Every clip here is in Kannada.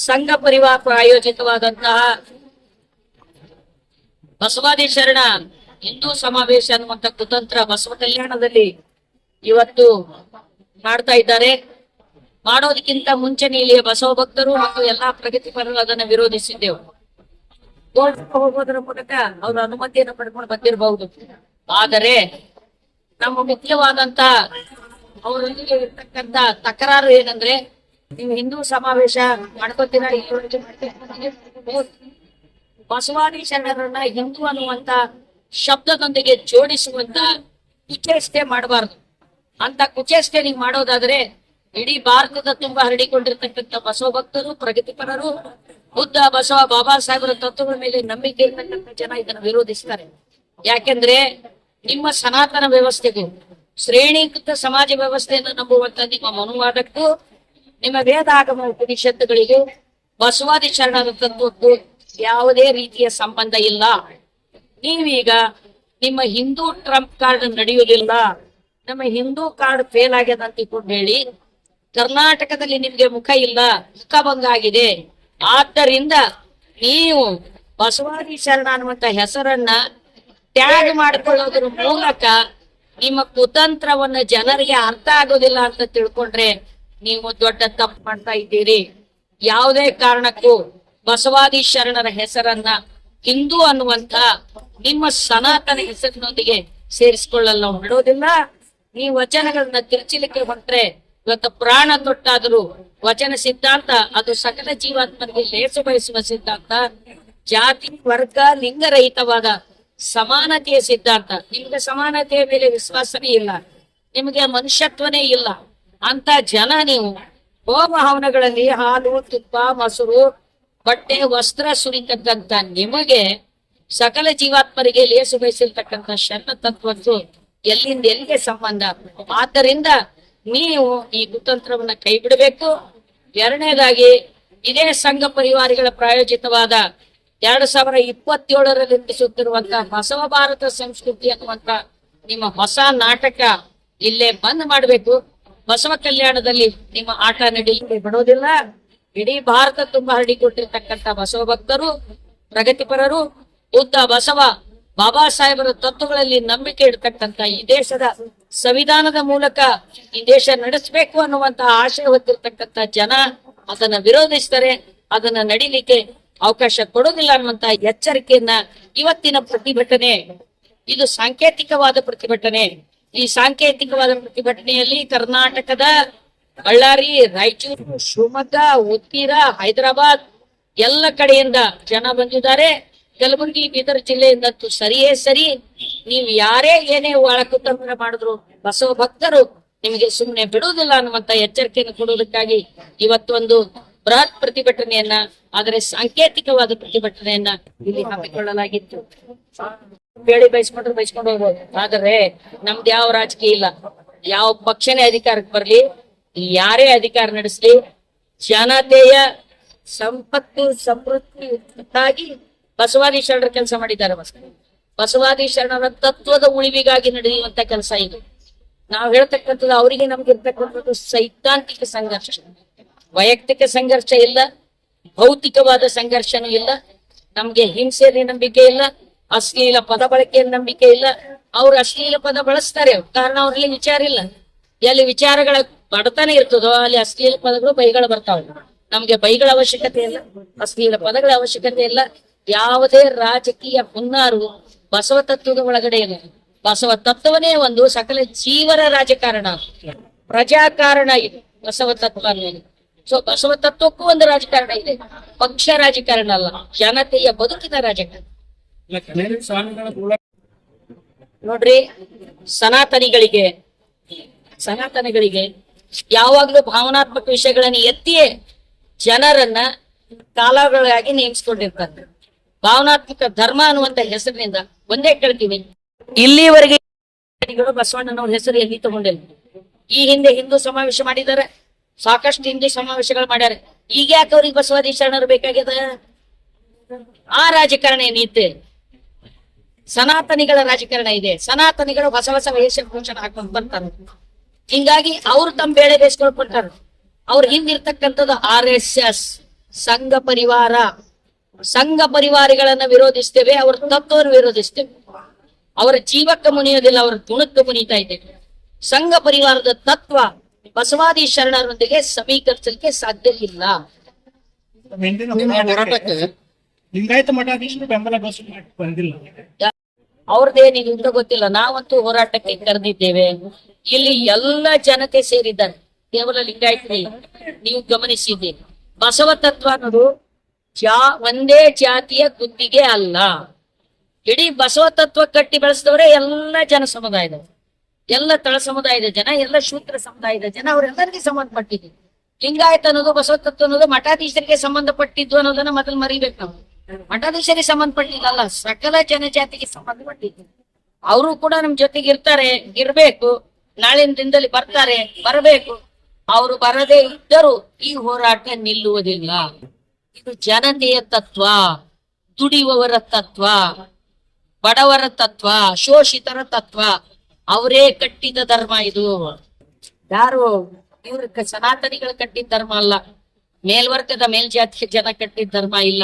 ಸಂಘ ಪರಿವಾರ ಪ್ರಾಯೋಜಿತವಾದಂತಹ ಬಸವಾದಿ ಶರಣ ಹಿಂದೂ ಸಮಾವೇಶ ಅನ್ನುವಂತ ಕುತಂತ್ರ ಬಸವ ಕಲ್ಯಾಣದಲ್ಲಿ ಇವತ್ತು ಮಾಡ್ತಾ ಇದ್ದಾರೆ. ಮಾಡೋದಕ್ಕಿಂತ ಮುಂಚೆನೆ ಇಲ್ಲಿಯ ಬಸವ ಭಕ್ತರು ಮತ್ತು ಎಲ್ಲಾ ಪ್ರಗತಿಪರರು ಅದನ್ನ ವಿರೋಧಿಸಿದ್ದೆವು. ಹೋಗೋದ್ರ ಮೂಲಕ ಅವ್ರ ಅನುಮತಿಯನ್ನು ಪಡ್ಕೊಂಡು ಬಂದಿರಬಹುದು. ಆದರೆ ನಮ್ಮ ಮುಖ್ಯವಾದಂತ ಅವರೊಂದಿಗೆ ಇರ್ತಕ್ಕಂತ ತಕರಾರು ಏನಂದ್ರೆ, ನೀವು ಹಿಂದೂ ಸಮಾವೇಶ ಮಾಡ್ಕೋತೀರಾ, ಬಸವಾದಿ ಶರಣರನ್ನ ಹಿಂದೂ ಅನ್ನುವಂತ ಶಬ್ದದೊಂದಿಗೆ ಜೋಡಿಸುವಂತ ಕುಚೇಷ್ಟೆ ಮಾಡಬಾರ್ದು. ಅಂತ ಕುಚೇಷ್ಟೆ ನೀವು ಮಾಡೋದಾದ್ರೆ ಇಡೀ ಭಾರತದ ತುಂಬಾ ಹರಡಿಕೊಂಡಿರ್ತಕ್ಕಂಥ ಬಸವ ಭಕ್ತರು, ಪ್ರಗತಿಪರರು, ಬುದ್ಧ, ಬಸವ, ಬಾಬಾ ಸಾಹೇಬರ ತತ್ವಗಳ ಮೇಲೆ ನಂಬಿಕೆ ಇರ್ತಕ್ಕಂಥ ಜನ ಇದನ್ನು ವಿರೋಧಿಸ್ತಾರೆ. ಯಾಕೆಂದ್ರೆ ನಿಮ್ಮ ಸನಾತನ ವ್ಯವಸ್ಥೆಗೂ ಶ್ರೇಣೀಕೃತ ಸಮಾಜ ವ್ಯವಸ್ಥೆಯನ್ನು ನಂಬುವಂತ ನಿಮ್ಮ ಮನುವಾದಕ್ಕೂ ನಿಮ್ಮ ವೇದ ಆಗಮ ಉಪನಿಷತ್ತುಗಳಿಗೂ ಬಸವಾದಿ ಶರಣರ ತತ್ವಕ್ಕೂ ಯಾವುದೇ ರೀತಿಯ ಸಂಬಂಧ ಇಲ್ಲ. ನೀವೀಗ ನಿಮ್ಮ ಹಿಂದೂ ಟ್ರಂಪ್ ಕಾರ್ಡ್ ನಡೆಯುವುದಿಲ್ಲ, ನಮ್ಮ ಹಿಂದೂ ಕಾರ್ಡ್ ಫೇಲ್ ಆಗ್ಯದ ಅಂತ ತಿಳ್ಕೊಂಡು ಹೇಳಿ ಕರ್ನಾಟಕದಲ್ಲಿ ನಿಮ್ಗೆ ಮುಖ ಇಲ್ಲ, ಮುಖಭಂಗ ಆಗಿದೆ. ಆದ್ದರಿಂದ ನೀವು ಬಸವಾದಿ ಶರಣ ಅನ್ನುವಂತ ಹೆಸರನ್ನ ಟ್ಯಾಗ್ ಮಾಡಿಕೊಳ್ಳೋದ್ರ ಮೂಲಕ ನಿಮ್ಮ ಕುತಂತ್ರವನ್ನ ಜನರಿಗೆ ಅರ್ಥ ಆಗೋದಿಲ್ಲ ಅಂತ ತಿಳ್ಕೊಂಡ್ರೆ ನೀವು ದೊಡ್ಡ ತಪ್ಪು ಮಾಡ್ತಾ ಇದ್ದೀರಿ. ಯಾವುದೇ ಕಾರಣಕ್ಕೂ ಬಸವಾದಿ ಶರಣರ ಹೆಸರನ್ನ ಹಿಂದೂ ಅನ್ನುವಂತ ನಿಮ್ಮ ಸನಾತನ ಹೆಸರಿನೊಂದಿಗೆ ಸೇರಿಸಿಕೊಳ್ಳಲು ನಾವು ಬಿಡೋದಿಲ್ಲ. ಈ ವಚನಗಳನ್ನ ತಿರ್ಚಲಿಕ್ಕೆ ಹೊರಟ್ರೆ ಇವತ್ತು ಪ್ರಾಣ ತೊಟ್ಟಾದರೂ ವಚನ ಸಿದ್ಧಾಂತ ಅದು ಸಕಲ ಜೀವಾತ್ಮರಿಗೆ ಲೇಸು ಬಯಸುವ ಸಿದ್ಧಾಂತ, ಜಾತಿ ವರ್ಗ ಲಿಂಗರಹಿತವಾದ ಸಮಾನತೆಯ ಸಿದ್ಧಾಂತ. ನಿಮ್ಗೆ ಸಮಾನತೆಯ ಮೇಲೆ ವಿಶ್ವಾಸನೇ ಇಲ್ಲ, ನಿಮಗೆ ಮನುಷ್ಯತ್ವನೇ ಇಲ್ಲ. ಅಂತ ಜನ ನೀವು ಹೋಮ ಹವನಗಳಲ್ಲಿ ಹಾಲು, ತುಪ್ಪ, ಮೊಸರು, ಬಟ್ಟೆ, ವಸ್ತ್ರ ಸುರಿತಕ್ಕಂತ ನಿಮಗೆ ಸಕಲ ಜೀವಾತ್ಮರಿಗೆ ಲೇಸು ಬಯಸಿರ್ತಕ್ಕಂಥ ಶರಣ ತತ್ವದ್ದು ಎಲ್ಲಿಂದ ಎಲ್ಲಿಗೆ ಸಂಬಂಧ? ಆದ್ದರಿಂದ ನೀವು ಈ ಕುತಂತ್ರವನ್ನ ಕೈ ಬಿಡಬೇಕು. ಎರಡನೇದಾಗಿ ಇದೇ ಸಂಘ ಪರಿವಾರಿಗಳ ಪ್ರಾಯೋಜಿತವಾದ 2027ರಲ್ಲಿ ನಡೆಸುತ್ತಿರುವಂತಹ ಬಸವ ಭಾರತ ಸಂಸ್ಕೃತಿ ಅನ್ನುವಂತ ನಿಮ್ಮ ಹೊಸ ನಾಟಕ ಇಲ್ಲೇ ಬಂದ್ ಮಾಡಬೇಕು. ಬಸವ ಕಲ್ಯಾಣದಲ್ಲಿ ನಿಮ್ಮ ಆಟ ನಡೀಲಿಕ್ಕೆ ಬಿಡೋದಿಲ್ಲ. ಇಡೀ ಭಾರತ ತುಂಬಾ ಹರಡಿಕೊಟ್ಟಿರ್ತಕ್ಕಂಥ ಬಸವ ಭಕ್ತರು, ಪ್ರಗತಿಪರರು, ಬುದ್ಧ, ಬಸವ, ಬಾಬಾ ಸಾಹೇಬರ ತತ್ವಗಳಲ್ಲಿ ನಂಬಿಕೆ ಇಡ್ತಕ್ಕಂಥ ಈ ದೇಶದ ಸಂವಿಧಾನದ ಮೂಲಕ ಈ ದೇಶ ನಡೆಸಬೇಕು ಅನ್ನುವಂತ ಆಶಯ ಹೊಂದಿರತಕ್ಕಂಥ ಜನ ಅದನ್ನ ವಿರೋಧಿಸ್ತಾರೆ. ಅದನ್ನ ನಡೀಲಿಕ್ಕೆ ಅವಕಾಶ ಕೊಡೋದಿಲ್ಲ ಅನ್ನುವಂತ ಎಚ್ಚರಿಕೆಯನ್ನ ಇವತ್ತಿನ ಪ್ರತಿಭಟನೆ, ಇದು ಸಾಂಕೇತಿಕವಾದ ಪ್ರತಿಭಟನೆ. ಈ ಸಾಂಕೇತಿಕವಾದ ಪ್ರತಿಭಟನೆಯಲ್ಲಿ ಕರ್ನಾಟಕದ ಬಳ್ಳಾರಿ, ರಾಯಚೂರು, ಶಿವಮೊಗ್ಗ, ಉತ್ತೀರ, ಹೈದರಾಬಾದ್ ಎಲ್ಲ ಕಡೆಯಿಂದ ಜನ ಬಂದಿದ್ದಾರೆ. ಕಲಬುರಗಿ, ಬೀದರ್ ಜಿಲ್ಲೆಯಿಂದಂತೂ ಸರಿಯೇ ಸರಿ. ನೀವು ಯಾರೇ ಏನೇ ಒಳ ಕುತಂತ್ರ ಮಾಡಿದ್ರು ಬಸವ ಭಕ್ತರು ನಿಮಗೆ ಸುಮ್ಮನೆ ಬಿಡುವುದಿಲ್ಲ ಅನ್ನುವಂತ ಎಚ್ಚರಿಕೆಯನ್ನು ಕೊಡುವುದಕ್ಕಾಗಿ ಇವತ್ತೊಂದು ಬೃಹತ್ ಪ್ರತಿಭಟನೆಯನ್ನ, ಆದರೆ ಸಾಂಕೇತಿಕವಾದ ಪ್ರತಿಭಟನೆಯನ್ನ ಇಲ್ಲಿ ಹಮ್ಮಿಕೊಳ್ಳಲಾಗಿತ್ತು. ಬೇಡಿ ಬಯಸ್ಕೊಂಡ್ರು ಬಯಸ್ಕೊಂಡು ಹೋಗ್ಬೋದು, ಆದರೆ ನಮ್ದು ಯಾವ ರಾಜಕೀಯ ಇಲ್ಲ. ಯಾವ ಪಕ್ಷನೇ ಅಧಿಕಾರಕ್ಕೆ ಬರ್ಲಿ, ಯಾರೇ ಅಧಿಕಾರ ನಡೆಸಲಿ, ಜನತೆಯ ಸಂಪತ್ತು ಸಮೃದ್ಧಿಯಾಗಿ ಬಸವಾದಿ ಶರಣರ ಕೆಲಸ ಮಾಡಿದ್ದಾರೆ. ಬಸವಾದಿ ಶರಣರ ತತ್ವದ ಉಳಿವಿಗಾಗಿ ನಡೆಯುವಂತ ಕೆಲಸ ಇದು. ನಾವು ಹೇಳ್ತಕ್ಕಂಥದ್ದು ಅವರಿಗೆ ನಮ್ಗೆ ಇರ್ತಕ್ಕಂಥದ್ದು ಸೈದ್ಧಾಂತಿಕ ಸಂಘರ್ಷ, ವೈಯಕ್ತಿಕ ಸಂಘರ್ಷ ಇಲ್ಲ, ಭೌತಿಕವಾದ ಸಂಘರ್ಷನೂ ಇಲ್ಲ. ನಮ್ಗೆ ಹಿಂಸೆಯಲ್ಲಿ ನಂಬಿಕೆ ಇಲ್ಲ, ಅಶ್ಲೀಲ ಪದ ಬಳಕೆಯಲ್ಲಿ ನಂಬಿಕೆ ಇಲ್ಲ. ಅವ್ರು ಅಶ್ಲೀಲ ಪದ ಬಳಸ್ತಾರೆ, ಕಾರಣ ಅವ್ರಲ್ಲಿ ವಿಚಾರ ಇಲ್ಲ. ಎಲ್ಲಿ ವಿಚಾರಗಳ ಬಡತನ ಇರ್ತದೋ ಅಲ್ಲಿ ಅಶ್ಲೀಲ ಪದಗಳು, ಬೈಗಳು ಬರ್ತಾವೆ. ನಮ್ಗೆ ಬೈಗಳ ಅವಶ್ಯಕತೆ ಇಲ್ಲ, ಅಶ್ಲೀಲ ಪದಗಳ ಅವಶ್ಯಕತೆ ಇಲ್ಲ. ಯಾವುದೇ ರಾಜಕೀಯ ಹುನ್ನಾರು ಬಸವ ತತ್ವದ ಒಳಗಡೆ ಇದೆ. ಬಸವ ತತ್ವನೇ ಒಂದು ಸಕಲ ಜೀವನ ರಾಜಕಾರಣ, ಪ್ರಜಾಕಾರಣ ಇದೆ ಬಸವ ತತ್ವ ಅನ್ನೋದು. ಸೊ ಬಸವ ತತ್ವಕ್ಕೂ ಒಂದು ರಾಜಕಾರಣ ಇದೆ, ಪಕ್ಷ ರಾಜಕಾರಣ ಅಲ್ಲ, ಜನತೆಯ ಬದುಕಿನ ರಾಜಕಾರಣ. ನೋಡ್ರಿ, ಸನಾತನಿಗಳಿಗೆ ಯಾವಾಗ್ಲೂ ಭಾವನಾತ್ಮಕ ವಿಷಯಗಳನ್ನ ಎತ್ತಿಯೇ ಜನರನ್ನ ಕಾಲಗಳಾಗಿ ನೇಮಿಸ್ಕೊಂಡಿರ್ತಾರೆ. ಭಾವನಾತ್ಮಕ ಧರ್ಮ ಅನ್ನುವಂತ ಹೆಸರಿನಿಂದ ಒಂದೇ ಕೇಳ್ತೀವಿ, ಇಲ್ಲಿವರೆಗೆ ಬಸವಣ್ಣನವ್ರ ಹೆಸರು ಎಲ್ಲಿ ತಗೊಂಡಿಲ್ಲ. ಈ ಹಿಂದೆ ಹಿಂದೂ ಸಮಾವೇಶ ಮಾಡಿದ್ದಾರೆ, ಸಾಕಷ್ಟು ಹಿಂದೂ ಸಮಾವೇಶಗಳು ಮಾಡ್ಯಾರ. ಈಗ ಯಾಕೆ ಅವ್ರಿಗೆ ಬಸವಾದಿ ಶರಣರು ಬೇಕಾಗ್ಯದ? ಆ ರಾಜಕಾರಣ ಏನೈತೆ? ಸನಾತನಿಗಳ ರಾಜಕಾರಣ ಇದೆ. ಸನಾತನಿಗಳು ಹೊಸ ಹೊಸ ವೇಷಭೂಷಣ ಹಾಕೊಂಡು ಬರ್ತಾರೆ. ಹಿಂಗಾಗಿ ಅವ್ರು ತಮ್ಮ ಬೇಳೆ ಬೇಯಿಸ್ಕೊಳ್ಕೊಳ್ತಾರ. ಅವ್ರ ಹಿಂದಿರ್ತಕ್ಕಂಥದ್ದು RSS ಸಂಘ ಪರಿವಾರ. ಸಂಘ ಪರಿವಾರಿಗಳನ್ನ ವಿರೋಧಿಸ್ತೇವೆ, ಅವ್ರ ತತ್ವವನ್ನು ವಿರೋಧಿಸ್ತೇವೆ. ಅವರ ಜೀವಕ್ಕೆ ಮುನಿಯೋದಿಲ್ಲ, ಅವರ ತುಣಕ್ಕೆ ಮುನಿತಾ ಇದ್ದೇವೆ. ಸಂಘ ಪರಿವಾರದ ತತ್ವ ಬಸವಾದಿ ಶರಣರೊಂದಿಗೆ ಸಮೀಕರಿಸಲಿಕ್ಕೆ ಸಾಧ್ಯ ಇಲ್ಲ. ಹೋರಾಟಕ್ಕೆ ಲಿಂಗಾಯತ ಮಠಾಧೀಶರು ಬೆಂಬಲ ಬಂದಿಲ್ಲ. ಅವ್ರದ್ದೇನಿದೆ ಅಂತ ಗೊತ್ತಿಲ್ಲ. ನಾವಂತೂ ಹೋರಾಟಕ್ಕೆ ಕರೆದಿದ್ದೇವೆ. ಇಲ್ಲಿ ಎಲ್ಲ ಜನತೆ ಸೇರಿದ್ದಾರೆ, ಕೇವಲ ಲಿಂಗಾಯತರಿಲ್ಲ. ನೀವು ಗಮನಿಸಿದ್ದೀರಿ, ಬಸವ ತತ್ವ ಅನ್ನೋದು ಒಂದೇ ಜಾತಿಯ ಗುತ್ತಿಗೆ ಅಲ್ಲ. ಇಡೀ ಬಸವ ತತ್ವ ಕಟ್ಟಿ ಬೆಳೆಸಿದವರೇ ಎಲ್ಲ ಜನ ಸಮುದಾಯದವರು, ಎಲ್ಲ ತಳ ಸಮುದಾಯದ ಜನ, ಎಲ್ಲ ಶೂದ್ರ ಸಮುದಾಯದ ಜನ, ಅವರೆಲ್ಲರಿಗೆ ಸಂಬಂಧಪಟ್ಟಿದೆ. ಲಿಂಗಾಯತ ಅನ್ನೋದು ಬಸವ ತತ್ವ ಅನ್ನೋದು ಮಠಾಧೀಶರಿಗೆ ಸಂಬಂಧಪಟ್ಟಿದ್ದು ಅನ್ನೋದನ್ನ ಮೊದಲು ಮರಿಬೇಕು ನಾವು. ಮಠಾಧೀಶರಿಗೆ ಸಂಬಂಧಪಟ್ಟಿದ್ದಲ್ಲ, ಸಕಲ ಜನಜಾತಿಗೆ ಸಂಬಂಧಪಟ್ಟಿದ್ದು. ಅವರು ಕೂಡ ನಮ್ ಜೊತೆಗೆ ಇರ್ತಾರೆ, ಇರ್ಬೇಕು. ನಾಳಿನ ದಿನದಲ್ಲಿ ಬರ್ತಾರೆ, ಬರಬೇಕು. ಅವರು ಬರದೇ ಇದ್ದರೂ ಈ ಹೋರಾಟ ನಿಲ್ಲುವುದಿಲ್ಲ. ಇದು ಜನತೆಯ ತತ್ವ, ದುಡಿಯುವವರ ತತ್ವ, ಬಡವರ ತತ್ವ, ಶೋಷಿತರ ತತ್ವ. ಅವರೇ ಕಟ್ಟಿದ ಧರ್ಮ ಇದು. ಯಾರು ಇವ್ರ ಸನಾತನಿಗಳು ಕಟ್ಟಿದ ಧರ್ಮ ಅಲ್ಲ. ಮೇಲ್ವರ್ಗದ ಮೇಲ್ಜಾತಿಯ ಜನ ಕಟ್ಟಿದ ಧರ್ಮ ಇಲ್ಲ.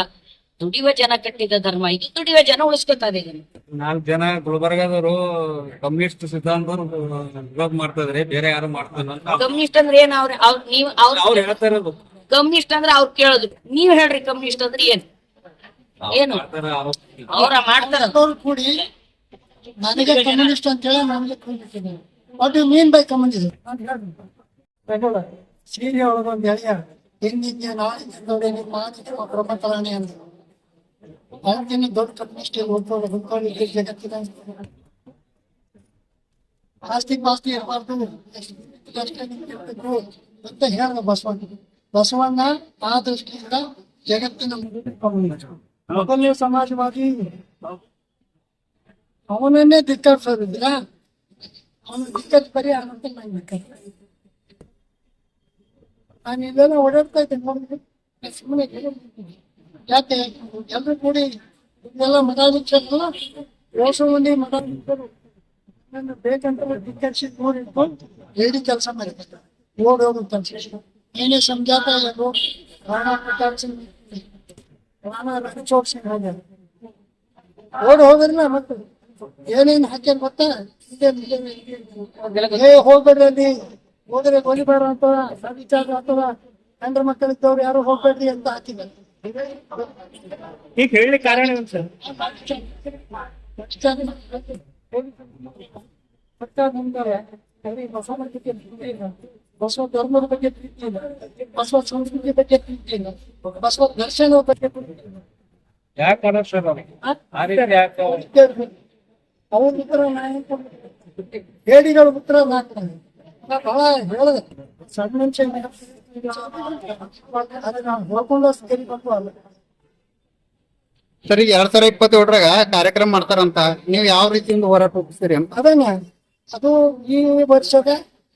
ದುಡಿಯುವ ಜನ ಕಟ್ಟಿದ ಧರ್ಮ ಇದು. ದುಡಿಯುವ ಜನ ಉಳಿಸ್ಕೊತಾ ಇದ್ದಾರೆ. 4 ಜನ ಗುಲ್ಬರ್ಗದವರು ಕಮ್ಯುನಿಸ್ಟ್ ಸಿದ್ಧಾಂತರು ವಿರೋಧ ಮಾಡ್ತಾ ಇದಾರೆ, ಬೇರೆ ಯಾರು ಮಾಡ್ತಾರ ಅಂತ. ಕಮ್ಯುನಿಸ್ಟ್ ಅಂದ್ರೆ ಏನ್? ಅವ್ರು ಹೇಳ್ತಾ ಇರೋದು ಕಮ್ಯುನಿಸ್ಟ್ ಅಂದ್ರೆ ಅವ್ರು ಕೇಳೋದು. ನೀವ್ ಹೇಳ್ರಿ ಕಮ್ಯುನಿಸ್ಟ್ ಅಂದ್ರೆ ಏನು? ಏನು ಅವ್ರ ಮಾಡ್ತಾರ? ಕೂಡಿ ನನಗೆ ಕಮ್ಯುನಿಸ್ಟ್ ಅಂತ ಹೇಳಿ ನನಗೆ what you mean by communist ಸೀರೆ ಒಳಗೊಂದು ಗೆಳೆಯ ಹೆಂಗಿದ್ಯಾ ನಾಳೆ ನೋಡಿ ನಿಮ್ಮ ಮಾತಿಗೆ ಪ್ರಮತರಾಣಿ ಅಂದ್ರು. ಅವತ್ತಿನ ದೊಡ್ಡ ಕಮ್ಯುನಿಸ್ಟ್ ಹುಡ್ಕೊಳ್ಳಿ ಜಗತ್ತಿನ ಆಸ್ತಿ ಪಾಸ್ತಿ ಇರಬಾರ್ದು ಅಂತ ಹೇಳಿದ ಬಸವಣ್ಣ. ಆ ದೃಷ್ಟಿಯಿಂದ ಜಗತ್ತಿನ ಮೊದಲನೇ ಸಮಾಜವಾದಿ ಅವನನ್ನೇ ಧಿಕ್ಕರಿಸೋದಿದ್ರ ಅವನು ಧಿಕ್ಕರಿಸಿ ಬರೀ ಅಂತ ನಾನು ಇದೆಲ್ಲ ಓಡಾಡ್ತಾ ಇದ್ದೆ ನೋಡಿ ಸುಮ್ಮನೆ ಯಾಕೆ ಎಲ್ರು ಕೂಡಿ ಇದೆಲ್ಲ ಮಠಾಧೀಶರಲ್ಲ 7 ಮಂದಿ ಮಠಾಧೀಶರು ನನ್ನ ಬೇಕಂತ ಧಿಕ್ಕರಿಸಿ ನೋಡಿಟ್ಕೊಂಡು ಹೇಳಿ ಕೆಲಸ ಮಾಡಿರ್ತಾರೆ. ಓಡೋದು ಕೆಲಸ ಏನೇ ಸಂಜಾತ ರಾಣಾ ಪ್ರತಾಪ್ ಸಿಂಗ್, ರಾಣಾ ರಣಛೋಡ್ ಸಿಂಗ್ ಹೋಗ್ಯಾರ. ಓಡ್ ಹೋದ್ರಲ್ಲ ಮತ್ತೆ ಏನೇನ್ ಹಾಕ್ಯಾರ ಗೊತ್ತಾ? ಹೋಗ್ಬೇಡ್ರಿ, ಅಲ್ಲಿ ಹೋದ್ರೆ ಗೋಲಿಬಾರ ಅಂತವ, ವಿಚಾರ ಅಥವಾ ಗಂಡ್ರ ಮಕ್ಕಳಿದ್ದವ್ರು ಯಾರು ಹೋಗ್ಬೇಡ್ರಿ ಅಂತ ಹಾಕಿದ್ದಾರೆ. ಈಗ ಹೇಳಿ ಕಾರಣ ಏನು ಸರ್? ಬಸವ ಧರ್ಮದ ಬಗ್ಗೆ ಪ್ರೀತಿ ಇಲ್ಲ, ಬಸವ ಸಂಸ್ಕೃತಿ ಬಗ್ಗೆ ಪ್ರೀತಿ ಇಲ್ಲ, ಬಸವ ದರ್ಶನದ ಬಗ್ಗೆ ಪ್ರೀತಿ ಇಲ್ಲ. ಯಾಕೆ ಸರ್ ಅವ್ರ ಉತ್ತರ ಹೇಡಿಗಳ ಉತ್ತರ ಹಾಕ್ತಾನೆ. ಬಹಳ ಹೇಳದೆ ಸಣ್ಣ ಮನುಷ್ಯ ನೋಡ್ಕೊಂಡು ಸರಿ ಬಂತು ಅಲ್ಲ. ಸರ್, ಈಗ 2027 ಕಾರ್ಯಕ್ರಮ ಮಾಡ್ತಾರಂತ, ನೀವು ಯಾವ ರೀತಿಯಿಂದ ಹೋರಾಟ ರೂಪಿಸ್ತೀರಿ ಅಂತ? ಅದನ್ನ ಅದು ಈ ವರ್ಷದ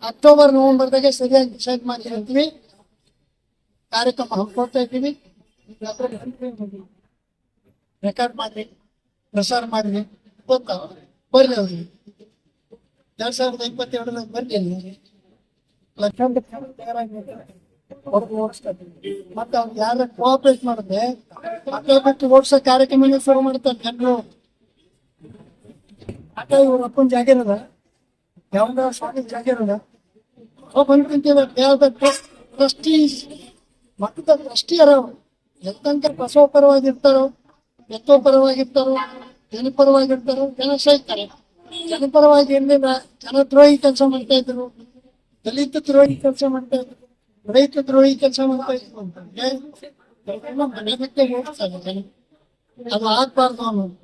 ಅಕ್ಟೋಬರ್ ನವೆಂಬರ್ದಾಗೆ ಸರಿಯಾಗಿ ಡಿಸೈಡ್ ಮಾಡಿ ಹೇಳ್ತೀವಿ. ಕಾರ್ಯಕ್ರಮ ಹಮ್ಮಿಕೊಳ್ತಾ ಇದ್ದೀವಿ. ರೆಕಾರ್ಡ್ ಮಾಡ್ರಿ, ಪ್ರಸಾರ ಮಾಡ್ರಿ, ಬರ್ರಿ ಅವ್ರಿಗೆ 2022 ಬರ್ರಿ ಅಲ್ಲಿ ಲಕ್ಷಾಂತರ ತಯಾರಾಗಿರ್ತಾರೆ. ಮತ್ತೆ ಅವ್ರು ಯಾರ ಕೋಆಪರೇಟ್ ಮಾಡಿದ್ರೆ ಮಕ್ಕಳ ಬಿಟ್ಟು ಓಡಿಸೋ ಕಾರ್ಯಕ್ರಮ ಶುರು ಮಾಡ್ತಾರೆ ಜನರು. ಆಗ ಇವ್ರ ಅಪ್ಪನ ಜಾಗಿರದ ಯಾವ ಸ್ವಾಮಿ ಜಾಗಿರದ ಯಾವ್ದ ಟ್ರಸ್ಟೀಸ್ ಮಠದ ಟ್ರಸ್ಟಿಯರ ಎತ್ತಂಕ ಬಸವ ಪರವಾಗಿರ್ತಾರೋ, ಎತ್ತೋ ಪರವಾಗಿರ್ತಾರೋ, ಜನಪರವಾಗಿರ್ತಾರೋ, ಜನ ಸಹಿತಾರೆ. ಜನಪರವಾಗಿ ಏನಿಲ್ಲ, ಜನದ್ರೋಹಿ ಕೆಲಸ ಮಾಡ್ತಾ ಇದ್ರು, ದಲಿತ ದ್ರೋಹಿ ಕೆಲಸ ಮಾಡ್ತಾ ಇದ್ರು, ರೈತ ದ್ರೋಹಿ ಕೆಲಸ ಮಾಡ್ತಾ ಇದ್ರು ಅಂತ ಮನೆ ಬಿಟ್ಟೆ ಹೋಗ್ತಾರೆ ಜನ. ಅದು ಆಗ್ಬಾರ್ದು ಅನ್ನೋದು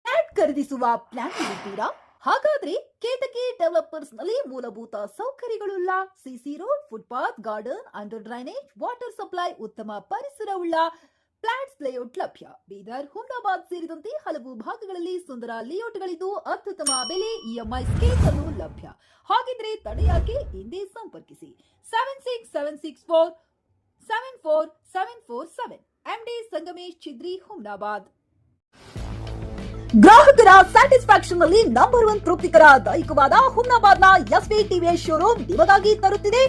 ಫ್ಲಾಟ್ ಖರೀದಿಸುವ ಪ್ಲಾನ್ ಇರುತ್ತೀರಾ? ಹಾಗಾದ್ರೆ ಕೇತಕಿ ಡೆವಲಪರ್ಸ್ ನಲ್ಲಿ ಮೂಲಭೂತ ಸೌಕರ್ಯಗಳುಳ್ಳ CC road, footpath, garden, under drainage, water supply, ಉತ್ತಮ ಪರಿಸರವುಳ್ಳ ಫ್ಲಾಟ್ಸ್ ಲೇಔಟ್ ಲಭ್ಯ. ಬೀದರ್, ಹುಮ್ನಾಬಾದ್ ಸೇರಿದಂತೆ ಹಲವು ಭಾಗಗಳಲ್ಲಿ ಸುಂದರ ಲೇಔಟ್ಗಳಿದ್ದು ಅತ್ಯುತ್ತಮ ಬೆಲೆ, ಇಎಂಐ ಸ್ಕೀಮ್ಸ್ ಅನ್ನು ಲಭ್ಯ. ಹಾಗಿದ್ರೆ ತಡೆಯಾಕೆ? ಹಿಂದೆ ಸಂಪರ್ಕಿಸಿ 7676474747 MD ಸಂಗಮೇಶ್ ಚಿದ್ರಿ, ಹುಮ್ನಾಬಾದ್. ಗ್ರಾಹಕರ ಸ್ಯಾಟಿಸ್ಫ್ಯಾಕ್ಷನ್ ನಲ್ಲಿ ನಂಬರ್ 1 ತೃಪ್ತಿಕರ ದೈಹಿಕವಾದ ಹುಮ್ನಾಬಾದ್ನ ಎಸ್ವಿ ಟಿವಿಎಸ್ ಶೋರೂಮ್ ನಿಮಗಾಗಿ ತರುತ್ತಿದೆ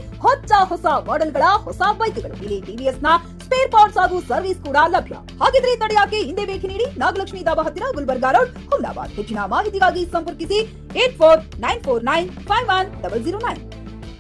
ಹೊಸ ಮಾಡೆಲ್ಗಳ ಹೊಸ ಬೈಕ್ಗಳು. ಇಲ್ಲಿ ಟಿವಿಎಸ್ ನ ಸ್ಪೇರ್ ಪಾರ್ಟ್ಸ್ ಹಾಗೂ ಸರ್ವಿಸ್ ಕೂಡ ಲಭ್ಯ. ಹಾಗಿದ್ರೆ ತಡೆಯಾಕೆ ಹಿಂದೆ ಭೇಟಿ ನೀಡಿ ನಾಗಲಕ್ಷ್ಮಿ ದಾಬಾ ಹತ್ತಿರ ಗುಲ್ಬರ್ಗಾ ರೋಡ್, ಹುಮ್ನಾಬಾದ್. ಹೆಚ್ಚಿನ ಮಾಹಿತಿಗಾಗಿ ಸಂಪರ್ಕಿಸಿ 8494951009.